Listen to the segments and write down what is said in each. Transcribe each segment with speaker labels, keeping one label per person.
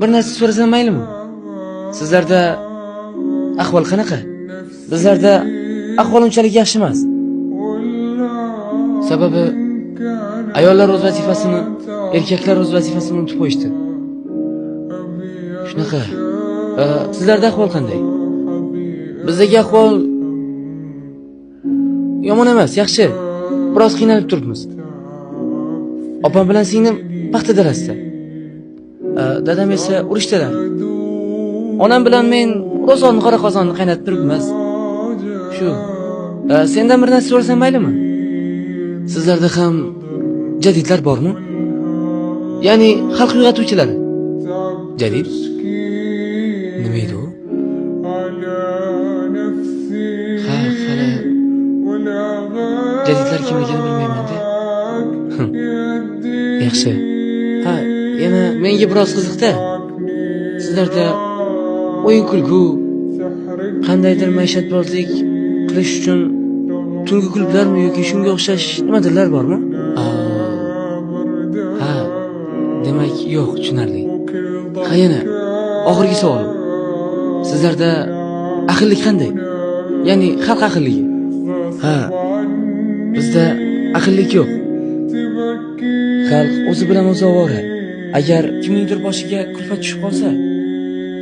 Speaker 1: Bir narsa so'rasam maylimi? Sizlarda ahvol qanaqa? Bizlarda ahvol unchalik yaxshi emas. Sababi ayollar o'z vazifasini, erkaklar o'z vazifasini unutib qo'yishdi. Shunaqa. Sizlarda ahvol qanday? Bizdagi ahvol yomon emas, yaxshi. Biroz qiynalib turibmiz. Opam bilan singlim paxta dalasida. Dadam esa urushdalar. Onam bilan men ro'zg'orni qora qozonni qaynatib turibmiz. Shu. Sendan bir narsa so'rasam maylimi? Sizlarda ham jadidlar bormi? Ya'ni xalq uyg'otuvchilari. Jadid? Nima edi u? Ha, hali jadidlar kimligini bilmayman-da. Yaxshi. Ha, yana menga biroz qiziqda. Sizlarda o'yin kulgu, qandaydir maishatbozlik qilish uchun tungi klublarmi yoki shunga o'xshash nimadirlar bormi? Ha, demak yo'q, tushunarli. Ha, yana oxirgi savolim. Sizlarda ahillik qanday? Ya'ni xalq ahilligi. Ha, bizda ahillik yo'q. Xalq o'zi bilan o'zi ovora. Agar kimningdir boshiga kulfat tushib qolsa,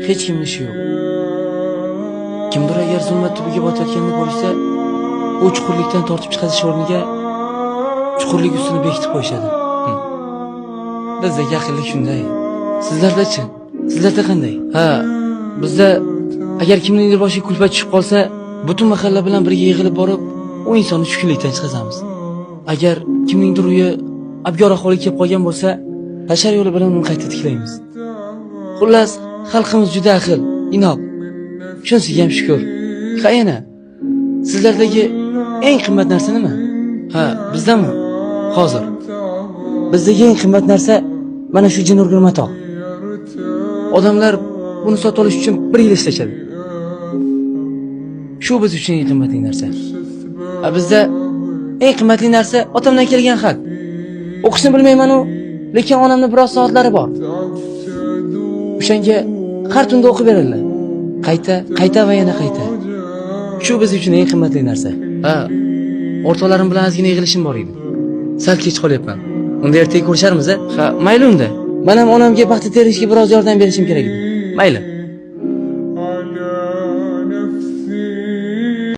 Speaker 1: hech kimning ishi yo'q. Kimdir agar zulmat tubiga botayotganini ko'rsa, u chuqurlikdan tortib chiqarish o'rniga chuqurlik ustini bekitib qo'yishadi. Bizdagi ahillik shunday. Sizlarda-chi? Sizlarda qanday? Ha, bizda agar kimningdir boshiga kulfat tushib qolsa, butun mahalla bilan birga yig'ilib borib, u insonni tushkunlikdan chiqazamiz. Agar kimningdir uyi abgor ahvolga kelib qolgan bo'lsa, hashar yo'li bilan uni qayta tiklaymiz. Xullas, xalqimiz juda ahil, inoq. Shunisiga ham shukr. Ha, yana sizlardagi eng qimmat narsa nima? Ha, bizdami? Hozir. Bizdagi eng qimmat narsa mana shu jin urgan mato. Odamlar buni sotib olish uchun 1 yil ishlashadi. Shu biz uchun eng qimmatli narsa. Bizda eng qimmatli narsa otamdan kelgan xat. O'qishni bilmayman-u, lekin onamning biroz soatlari bor. O'shanga har tunda o'qib beradilar. Qayta va yana qayta. Shu biz uchun eng qimmatli narsa. Ha, o'rtoqlarim bilan ozgina yig'ilishim bor edi. Sal kech qolyapman. Unda ertaga ko'risharmiz-a? Ha, mayli unda. Men ham onamga paxta terishga biroz yordam berishim kerak edi. Mayli.